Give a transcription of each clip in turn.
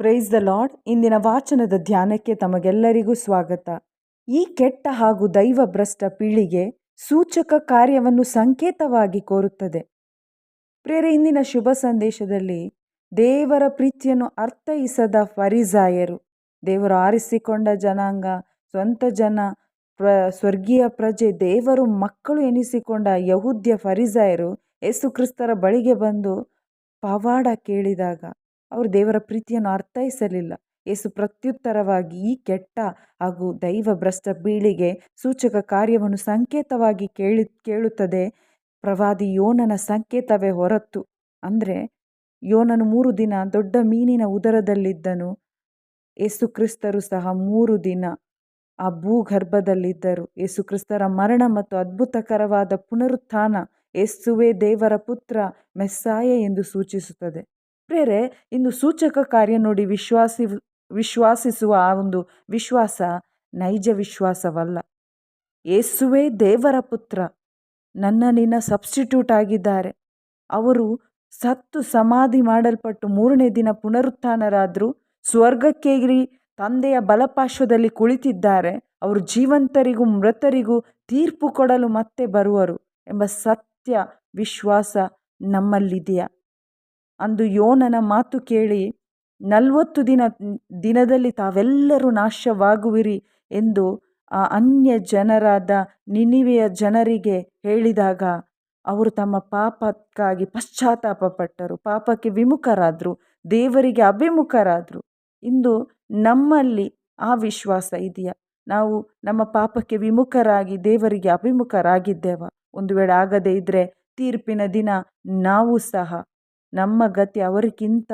Praise the lord. ಇಂದಿನ ವಾಚನದ ಧ್ಯಾನಕ್ಕೆ ತಮಗೆಲ್ಲರಿಗೂ ಸ್ವಾಗತ. ಈ ಕೆಟ್ಟ ಹಾಗೂ ದೈವಭ್ರಷ್ಟ ಪೀಳಿಗೆ ಸೂಚಕ ಕಾರ್ಯವನ್ನು ಸಂಕೇತವಾಗಿ ಕೋರುತ್ತದೆ. ಪ್ರಿಯರೇ, ಇಂದಿನ ಶುಭ ಸಂದೇಶದಲ್ಲಿ ದೇವರ ಪ್ರೀತಿಯನ್ನು ಅರ್ಥೈಸದ ಫರಿಸಾಯರು, ದೇವರು ಆರಿಸಿಕೊಂಡ ಜನಾಂಗ, ಸ್ವಂತ ಜನ, ಸ್ವರ್ಗೀಯ ಪ್ರಜೆ, ದೇವರು ಮಕ್ಕಳು ಎನಿಸಿಕೊಂಡ ಯಹೂದ್ಯ ಫರಿಸಾಯರು ಯೇಸು ಕ್ರಿಸ್ತರ ಬಳಿಗೆ ಬಂದು ಪವಾಡ ಕೇಳಿದಾಗ ಅವರು ದೇವರ ಪ್ರೀತಿಯನ್ನು ಅರ್ಥೈಸಲಿಲ್ಲ. ಯೇಸು ಪ್ರತ್ಯುತ್ತರವಾಗಿ ಈ ಕೆಟ್ಟ ಹಾಗೂ ದೈವಭ್ರಷ್ಟ ಪೀಳಿಗೆ ಸೂಚಕ ಕಾರ್ಯವನ್ನು ಸಂಕೇತವಾಗಿ ಕೇಳುತ್ತದೆ. ಪ್ರವಾದಿ ಯೋನನ ಸಂಕೇತವೇ ಹೊರತು, ಅಂದರೆ ಯೋನನು 3 ದಿನ ದೊಡ್ಡ ಮೀನಿನ ಉದರದಲ್ಲಿದ್ದನು. ಯೇಸು ಕ್ರಿಸ್ತರು ಸಹ 3 ದಿನ ಆ ಭೂಗರ್ಭದಲ್ಲಿದ್ದರು. ಯೇಸು ಕ್ರಿಸ್ತರ ಮರಣ ಮತ್ತು ಅದ್ಭುತಕರವಾದ ಪುನರುತ್ಥಾನ ಯೇಸುವೇ ದೇವರ ಪುತ್ರ, ಮೆಸ್ಸಾಯ ಎಂದು ಸೂಚಿಸುತ್ತದೆ. ಪ್ರಿಯರೇ, ಇಂದು ಸೂಚಕ ಕಾರ್ಯ ನೋಡಿ ವಿಶ್ವಾಸಿಸುವ ಆ ಒಂದು ವಿಶ್ವಾಸ ನೈಜ ವಿಶ್ವಾಸವಲ್ಲ. ಯೇಸುವೇ ದೇವರ ಪುತ್ರ, ನಿನ್ನ ಸಬ್ಸ್ಟಿಟ್ಯೂಟ್ ಆಗಿದ್ದಾರೆ. ಅವರು ಸತ್ತು ಸಮಾಧಿ ಮಾಡಲ್ಪಟ್ಟು 3ನೇ ದಿನ ಪುನರುತ್ಥಾನರಾದರು, ಸ್ವರ್ಗಕ್ಕೇರಿ ತಂದೆಯ ಬಲಪಾರ್ಶ್ವದಲ್ಲಿ ಕುಳಿತಿದ್ದಾರೆ. ಅವರು ಜೀವಂತರಿಗೂ ಮೃತರಿಗೂ ತೀರ್ಪು ಕೊಡಲು ಮತ್ತೆ ಬರುವರು ಎಂಬ ಸತ್ಯ ವಿಶ್ವಾಸ ನಮ್ಮಲ್ಲಿದೆಯಾ? ಅಂದು ಯೋನನ ಮಾತು ಕೇಳಿ 40 ದಿನದಲ್ಲಿ ತಾವೆಲ್ಲರೂ ನಾಶವಾಗುವಿರಿ ಎಂದು ಆ ಅನ್ಯ ಜನರಾದ ನಿನಿವೆಯ ಜನರಿಗೆ ಹೇಳಿದಾಗ ಅವರು ತಮ್ಮ ಪಾಪಕ್ಕಾಗಿ ಪಶ್ಚಾತ್ತಾಪ ಪಟ್ಟರು, ಪಾಪಕ್ಕೆ ವಿಮುಖರಾದರು, ದೇವರಿಗೆ ಅಭಿಮುಖರಾದರು. ಇಂದು ನಮ್ಮಲ್ಲಿ ಆ ವಿಶ್ವಾಸ ಇದೆಯಾ? ನಾವು ನಮ್ಮ ಪಾಪಕ್ಕೆ ವಿಮುಖರಾಗಿ ದೇವರಿಗೆ ಅಭಿಮುಖರಾಗಿದ್ದೇವ? ಒಂದು ವೇಳೆ ಆಗದೇ ಇದ್ದರೆ ತೀರ್ಪಿನ ದಿನ ನಾವು ಸಹ ನಮ್ಮ ಗತಿ ಅವರಿಗಿಂತ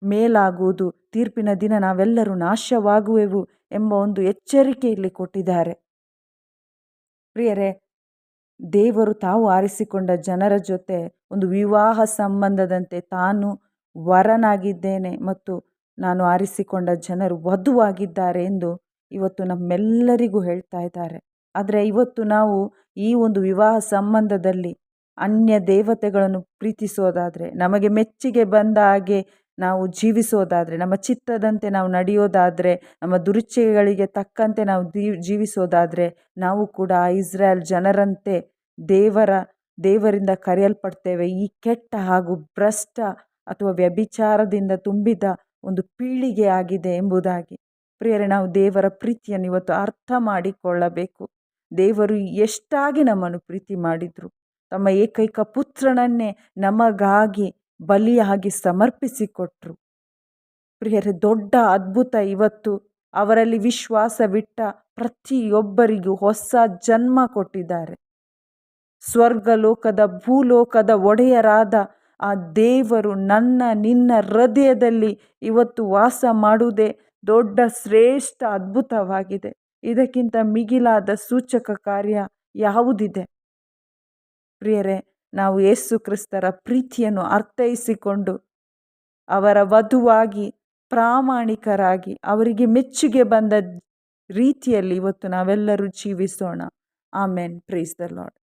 ಮೇಲಾಗುವುದು. ತೀರ್ಪಿನ ದಿನ ನಾವೆಲ್ಲರೂ ನಾಶವಾಗುವೆವು ಎಂಬ ಒಂದು ಎಚ್ಚರಿಕೆ ಇಲ್ಲಿ ಕೊಟ್ಟಿದ್ದಾರೆ. ಪ್ರಿಯರೇ, ದೇವರು ತಾವು ಆರಿಸಿಕೊಂಡ ಜನರ ಜೊತೆ ಒಂದು ವಿವಾಹ ಸಂಬಂಧದಂತೆ ತಾನು ವರನಾಗಿದ್ದೇನೆ ಮತ್ತು ನಾನು ಆರಿಸಿಕೊಂಡ ಜನರು ವಧುವಾಗಿದ್ದಾರೆ ಎಂದು ಇವತ್ತು ನಮ್ಮೆಲ್ಲರಿಗೂ ಹೇಳ್ತಾ ಇದ್ದಾರೆ. ಆದರೆ ಇವತ್ತು ನಾವು ಈ ಒಂದು ವಿವಾಹ ಸಂಬಂಧದಲ್ಲಿ ಅನ್ಯ ದೇವತೆಗಳನ್ನು ಪ್ರೀತಿಸೋದಾದರೆ, ನಮಗೆ ಮೆಚ್ಚುಗೆ ಬಂದ ಹಾಗೆ ನಾವು ಜೀವಿಸೋದಾದರೆ, ನಮ್ಮ ಚಿತ್ತದಂತೆ ನಾವು ನಡೆಯೋದಾದರೆ, ನಮ್ಮ ದುರಿಚ್ಛೆಗಳಿಗೆ ತಕ್ಕಂತೆ ನಾವು ಜೀವಿಸೋದಾದರೆ, ನಾವು ಕೂಡ ಇಸ್ರಾಯೇಲ್ ಜನರಂತೆ ದೇವರಿಂದ ಕರೆಯಲ್ಪಡ್ತೇವೆ. ಈ ಕೆಟ್ಟ ಹಾಗೂ ಭ್ರಷ್ಟ ಅಥವಾ ವ್ಯಭಿಚಾರದಿಂದ ತುಂಬಿದ ಒಂದು ಪೀಳಿಗೆ ಆಗಿದೆ ಎಂಬುದಾಗಿ. ಪ್ರಿಯರೇ, ನಾವು ದೇವರ ಪ್ರೀತಿಯನ್ನು ಇವತ್ತು ಅರ್ಥ ಮಾಡಿಕೊಳ್ಳಬೇಕು. ದೇವರು ಎಷ್ಟಾಗಿ ನಮ್ಮನ್ನು ಪ್ರೀತಿ ಮಾಡಿದ್ರು, ತಮ್ಮ ಏಕೈಕ ಪುತ್ರನನ್ನೇ ನಮಗಾಗಿ ಬಲಿಯಾಗಿ ಸಮರ್ಪಿಸಿಕೊಟ್ರು. ಪ್ರಿಯರೇ, ದೊಡ್ಡ ಅದ್ಭುತ ಇವತ್ತು ಅವರಲ್ಲಿ ವಿಶ್ವಾಸವಿಟ್ಟ ಪ್ರತಿಯೊಬ್ಬರಿಗೂ ಹೊಸ ಜನ್ಮ ಕೊಟ್ಟಿದ್ದಾರೆ. ಸ್ವರ್ಗಲೋಕದ ಭೂಲೋಕದ ಒಡೆಯರಾದ ಆ ದೇವರು ನಿನ್ನ ಹೃದಯದಲ್ಲಿ ಇವತ್ತು ವಾಸ ಮಾಡುವುದೇ ದೊಡ್ಡ ಶ್ರೇಷ್ಠ ಅದ್ಭುತವಾಗಿದೆ. ಇದಕ್ಕಿಂತ ಮಿಗಿಲಾದ ಸೂಚಕ ಕಾರ್ಯ ಯಾವುದಿದೆ? ಪ್ರಿಯರೇ, ನಾವು ಯೇಸು ಕ್ರಿಸ್ತರ ಪ್ರೀತಿಯನ್ನು ಅರ್ಥೈಸಿಕೊಂಡು ಅವರ ವಧುವಾಗಿ ಪ್ರಾಮಾಣಿಕರಾಗಿ ಅವರಿಗೆ ಮೆಚ್ಚುಗೆ ಬಂದ ರೀತಿಯಲ್ಲಿ ಇವತ್ತು ನಾವೆಲ್ಲರೂ ಜೀವಿಸೋಣ. ಆಮೆನ್. Praise the lord.